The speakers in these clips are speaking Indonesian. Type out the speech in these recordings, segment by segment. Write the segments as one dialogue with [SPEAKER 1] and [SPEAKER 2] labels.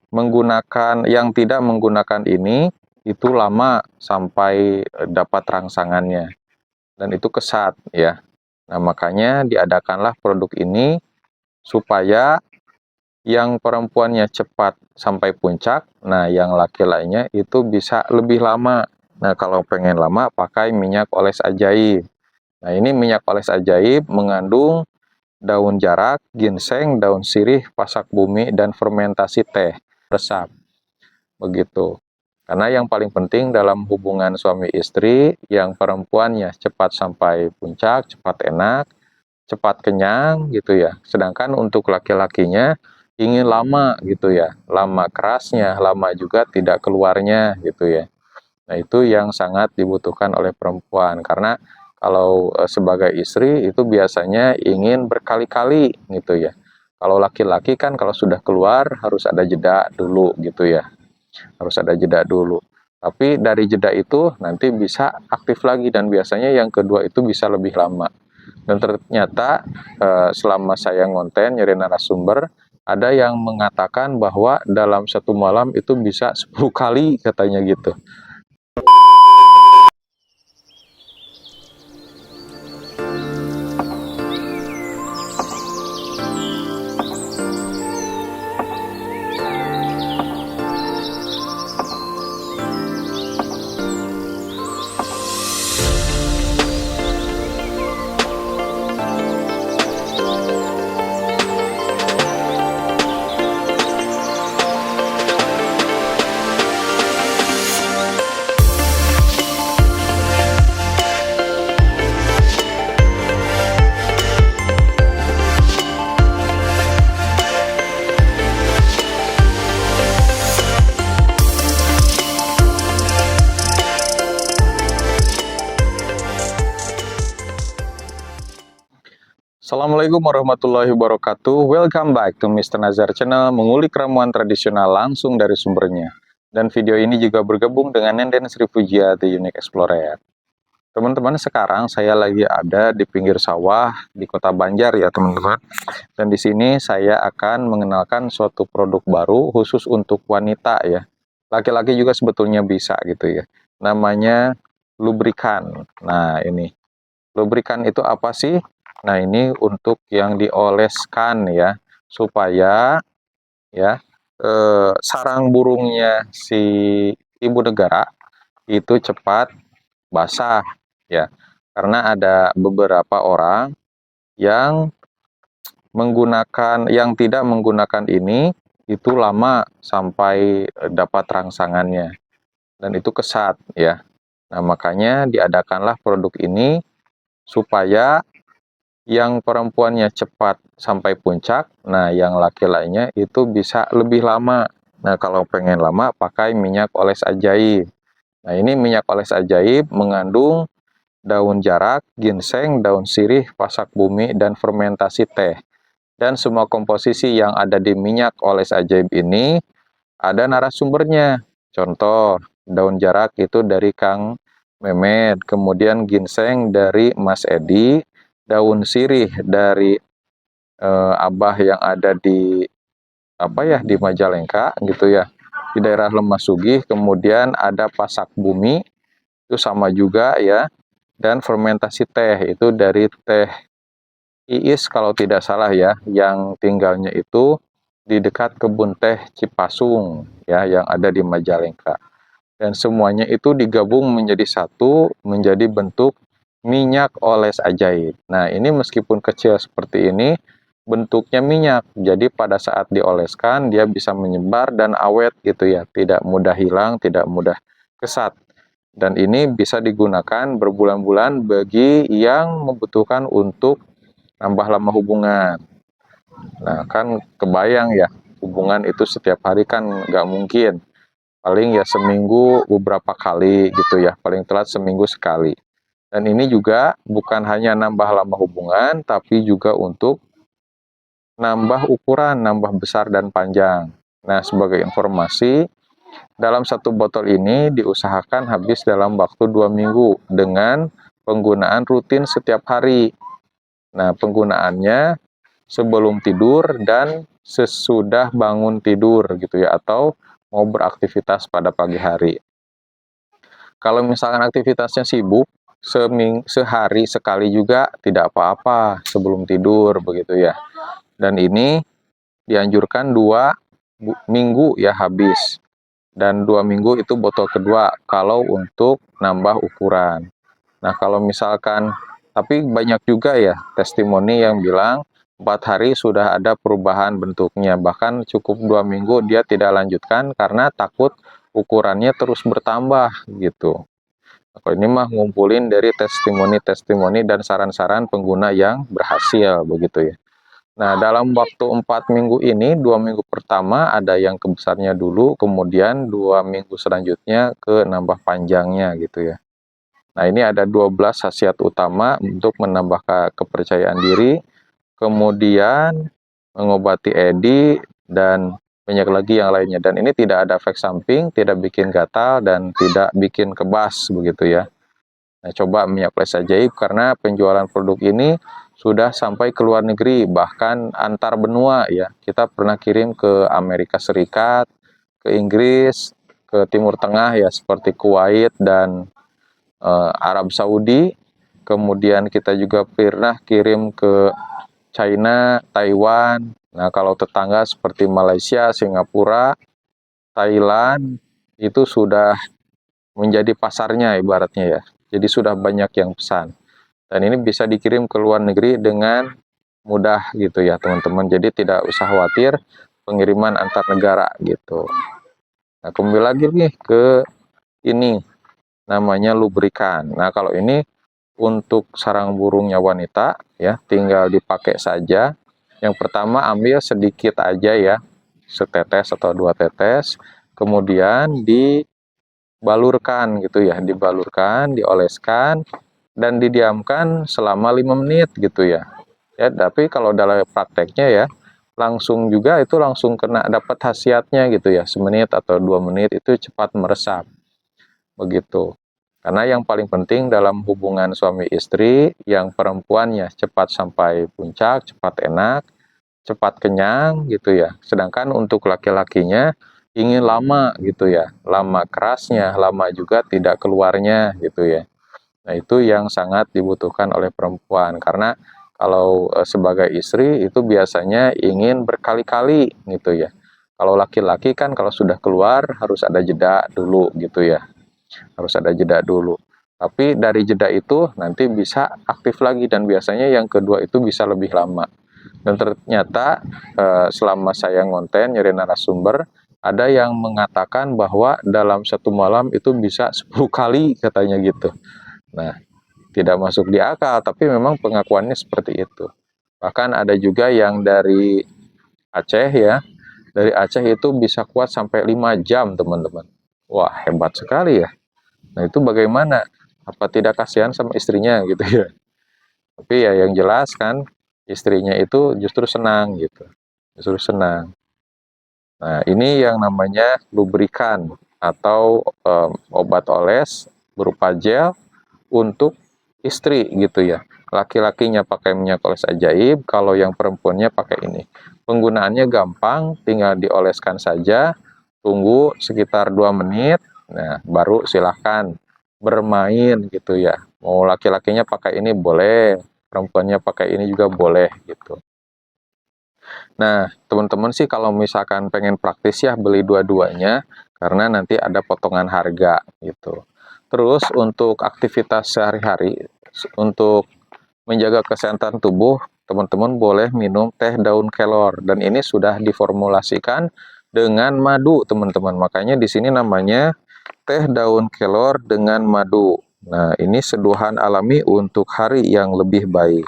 [SPEAKER 1] yang tidak menggunakan ini itu lama sampai dapat rangsangannya, dan itu kesat ya. Nah, makanya diadakanlah produk ini supaya yang perempuannya cepat sampai puncak, nah yang laki-lakinya itu bisa lebih lama. Nah, kalau pengen lama pakai minyak oles ajaib. Nah, ini minyak oles ajaib mengandung daun jarak, ginseng, daun sirih, pasak bumi, dan fermentasi teh resap. Begitu. Karena yang paling penting dalam hubungan suami istri, yang perempuannya cepat sampai puncak, cepat enak, cepat kenyang gitu ya. Sedangkan untuk laki-lakinya ingin lama gitu ya, lama kerasnya, lama juga tidak keluarnya gitu ya. Nah, itu yang sangat dibutuhkan oleh perempuan, karena kalau sebagai istri itu biasanya ingin berkali-kali gitu ya. Kalau laki-laki kan kalau sudah keluar harus ada jeda dulu gitu ya, harus ada jeda dulu. Tapi dari jeda itu nanti bisa aktif lagi, dan biasanya yang kedua itu bisa lebih lama. Dan ternyata selama saya ngonten nyari narasumber, ada yang mengatakan bahwa dalam satu malam itu bisa 10 kali katanya gitu. Assalamualaikum warahmatullahi wabarakatuh. Welcome back to Mr. Nazar Channel, mengulik ramuan tradisional langsung dari sumbernya. Dan video ini juga bergabung dengan Nenden Sri Pujia The Unique Explorer. Teman-teman, sekarang saya lagi ada di pinggir sawah di Kota Banjar ya teman-teman. Dan di sini saya akan mengenalkan suatu produk baru khusus untuk wanita ya. Laki-laki juga sebetulnya bisa gitu ya. Namanya lubrikan. Nah, ini lubrikan itu apa sih? Nah, ini untuk yang dioleskan ya, supaya ya sarang burungnya si ibu negara itu cepat basah ya. Karena ada beberapa orang yang tidak menggunakan ini itu lama sampai dapat rangsangannya, dan itu kesat ya. Nah, makanya diadakanlah produk ini supaya yang perempuannya cepat sampai puncak, nah yang laki-lakinya itu bisa lebih lama. Nah, kalau pengen lama pakai minyak oles ajaib. Nah, ini minyak oles ajaib mengandung daun jarak, ginseng, daun sirih, pasak bumi, dan fermentasi teh. Dan semua komposisi yang ada di minyak oles ajaib ini ada narasumbernya. Contoh, daun jarak itu dari Kang Memet, kemudian ginseng dari Mas Edi, daun sirih dari Abah yang ada di di Majalengka gitu ya, di daerah Lemah Sugih. Kemudian ada pasak bumi itu sama juga ya, dan fermentasi teh itu dari teh Iis kalau tidak salah ya, yang tinggalnya itu di dekat kebun teh Cipasung ya, yang ada di Majalengka. Dan semuanya itu digabung menjadi satu, menjadi bentuk minyak oles ajaib. Nah, ini meskipun kecil seperti ini, bentuknya minyak. Jadi pada saat dioleskan, dia bisa menyebar dan awet gitu ya. Tidak mudah hilang, tidak mudah kesat. Dan ini bisa digunakan berbulan-bulan bagi yang membutuhkan untuk nambah lama hubungan. Nah, kan kebayang ya, hubungan itu setiap hari kan nggak mungkin. Paling ya seminggu beberapa kali gitu ya, paling telat seminggu sekali. Dan ini juga bukan hanya nambah lama hubungan, tapi juga untuk nambah ukuran, nambah besar dan panjang. Nah, sebagai informasi, dalam satu botol ini diusahakan habis dalam waktu 2 minggu dengan penggunaan rutin setiap hari. Nah, penggunaannya sebelum tidur dan sesudah bangun tidur gitu ya, atau mau beraktivitas pada pagi hari. Kalau misalkan aktivitasnya sibuk, sehari sekali juga tidak apa-apa sebelum tidur begitu ya. Dan ini dianjurkan 2 minggu ya habis. Dan 2 minggu itu botol kedua kalau untuk nambah ukuran. Nah kalau misalkan, tapi banyak juga ya testimoni yang bilang 4 hari sudah ada perubahan bentuknya, bahkan cukup 2 minggu dia tidak lanjutkan karena takut ukurannya terus bertambah gitu. Kalau ini mah ngumpulin dari testimoni-testimoni dan saran-saran pengguna yang berhasil begitu ya. Nah, dalam waktu 4 minggu ini, 2 minggu pertama ada yang kebesarnya dulu, kemudian 2 minggu selanjutnya ke nambah panjangnya gitu ya. Nah, ini ada 12 khasiat utama untuk menambah kepercayaan diri, kemudian mengobati EDI, dan banyak lagi yang lainnya. Dan ini tidak ada efek samping, tidak bikin gatal, dan tidak bikin kebas begitu ya. Nah, coba minyak les ajaib karena penjualan produk ini sudah sampai ke luar negeri, bahkan antar benua ya. Kita pernah kirim ke Amerika Serikat, ke Inggris, ke Timur Tengah ya seperti Kuwait dan Arab Saudi. Kemudian kita juga pernah kirim ke China, Taiwan. Nah, kalau tetangga seperti Malaysia, Singapura, Thailand itu sudah menjadi pasarnya ibaratnya ya. Jadi sudah banyak yang pesan. Dan ini bisa dikirim ke luar negeri dengan mudah gitu ya teman-teman. Jadi tidak usah khawatir pengiriman antar negara gitu. Nah, kembali lagi nih ke ini namanya lubrikan. Nah, kalau ini untuk sarang burungnya wanita ya, tinggal dipakai saja. Yang pertama ambil sedikit aja ya, setetes atau 2 tetes. Kemudian dibalurkan gitu ya, dibalurkan, dioleskan, dan didiamkan selama 5 menit gitu ya. Ya, tapi kalau dalam prakteknya ya, langsung juga itu langsung kena dapat khasiatnya gitu ya. Semenit atau 2 menit itu cepat meresap. Begitu. Karena yang paling penting dalam hubungan suami istri, yang perempuannya cepat sampai puncak, cepat enak, cepat kenyang gitu ya. Sedangkan untuk laki-lakinya ingin lama gitu ya, lama kerasnya, lama juga tidak keluarnya gitu ya. Nah, itu yang sangat dibutuhkan oleh perempuan karena kalau sebagai istri itu biasanya ingin berkali-kali gitu ya. Kalau laki-laki kan kalau sudah keluar harus ada jeda dulu gitu ya. Harus ada jeda dulu. Tapi dari jeda itu nanti bisa aktif lagi dan biasanya yang kedua itu bisa lebih lama. Dan ternyata selama saya ngonten nyari narasumber, ada yang mengatakan bahwa dalam satu malam itu bisa 10 kali katanya gitu. Nah, tidak masuk di akal, tapi memang pengakuannya seperti itu. Bahkan ada juga yang dari Aceh ya, dari Aceh itu bisa kuat sampai 5 jam teman-teman. Wah, hebat sekali ya. Nah, itu bagaimana? Apa tidak kasihan sama istrinya gitu ya. Tapi ya yang jelas kan, istrinya itu justru senang gitu. Justru senang. Nah, ini yang namanya lubrikan atau obat oles berupa gel untuk istri gitu ya. Laki-lakinya pakai minyak oles ajaib, kalau yang perempuannya pakai ini. Penggunaannya gampang, tinggal dioleskan saja, tunggu sekitar 2 menit, nah baru silahkan bermain gitu ya. Mau laki-lakinya pakai ini boleh, perempuannya pakai ini juga boleh gitu. Nah, teman-teman sih kalau misalkan pengen praktis ya beli dua-duanya, karena nanti ada potongan harga gitu. Terus untuk aktivitas sehari-hari, untuk menjaga kesehatan tubuh, teman-teman boleh minum teh daun kelor. Dan ini sudah diformulasikan dengan madu, teman-teman. Makanya di sini namanya teh daun kelor dengan madu. Nah, ini seduhan alami untuk hari yang lebih baik.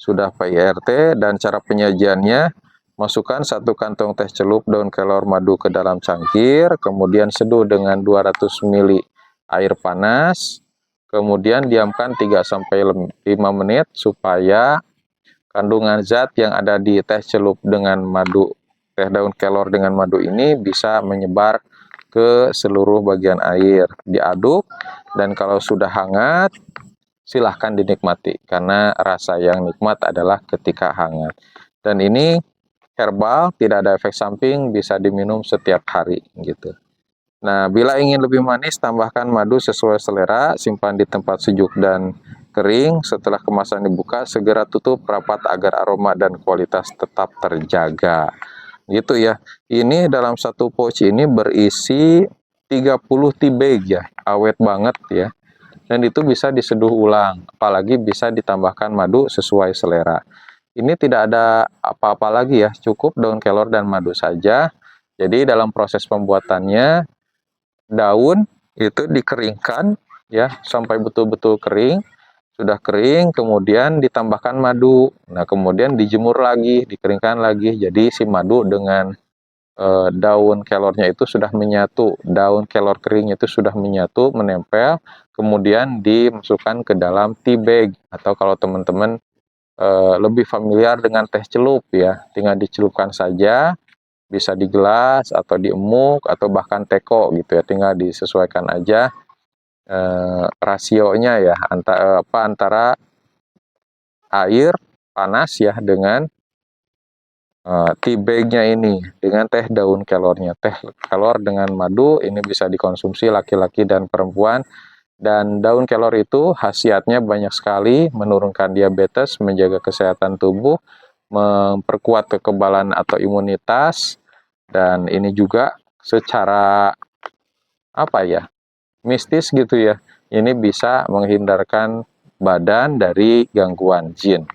[SPEAKER 1] Sudah PIRT dan cara penyajiannya, masukkan 1 kantong teh celup daun kelor madu ke dalam cangkir, kemudian seduh dengan 200 ml air panas, kemudian diamkan 3-5 menit supaya kandungan zat yang ada di teh celup dengan madu, teh daun kelor dengan madu ini bisa menyebar ke seluruh bagian air. Diaduk, dan kalau sudah hangat, silahkan dinikmati, karena rasa yang nikmat adalah ketika hangat. Dan ini herbal, tidak ada efek samping, bisa diminum setiap hari gitu. Nah, bila ingin lebih manis, tambahkan madu sesuai selera, simpan di tempat sejuk dan kering. Setelah kemasan dibuka, segera tutup rapat agar aroma dan kualitas tetap terjaga. Gitu ya. Ini dalam satu pouch ini berisi 30 tea bag ya, awet banget ya. Dan itu bisa diseduh ulang, apalagi bisa ditambahkan madu sesuai selera. Ini tidak ada apa-apa lagi ya, cukup daun kelor dan madu saja. Jadi dalam proses pembuatannya, daun itu dikeringkan ya sampai betul-betul kering. Sudah kering, kemudian ditambahkan madu. Nah, kemudian dijemur lagi, dikeringkan lagi. Jadi si madu dengan daun kelornya itu sudah menyatu, daun kelor kering itu sudah menyatu, menempel, kemudian dimasukkan ke dalam tea bag, atau kalau teman-teman lebih familiar dengan teh celup ya, tinggal dicelupkan saja, bisa di gelas atau diemuk atau bahkan teko gitu ya, tinggal disesuaikan aja rasionya ya, antara air panas ya dengan tea bagnya ini dengan teh daun kelornya. Teh kelor dengan madu ini bisa dikonsumsi laki-laki dan perempuan. Dan daun kelor itu khasiatnya banyak sekali, menurunkan diabetes, menjaga kesehatan tubuh, memperkuat kekebalan atau imunitas, dan ini juga secara apa ya, mistis gitu ya, ini bisa menghindarkan badan dari gangguan jin.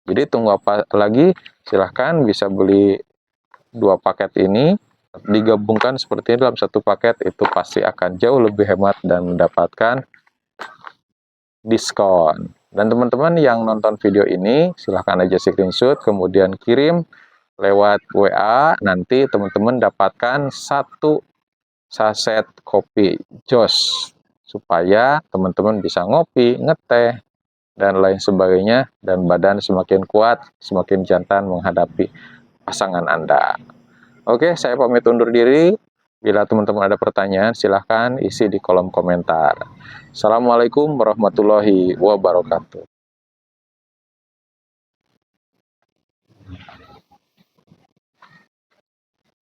[SPEAKER 1] Jadi tunggu apa lagi, silahkan bisa beli 2 paket ini, digabungkan seperti ini dalam 1 paket, itu pasti akan jauh lebih hemat dan mendapatkan diskon. Dan teman-teman yang nonton video ini, silahkan aja screenshot, kemudian kirim lewat WA, nanti teman-teman dapatkan 1 saset kopi Joss, supaya teman-teman bisa ngopi, ngeteh, dan lain sebagainya, dan badan semakin kuat, semakin jantan menghadapi pasangan Anda. Oke, saya pamit undur diri. Bila teman-teman ada pertanyaan, silahkan isi di kolom komentar. Assalamualaikum warahmatullahi wabarakatuh.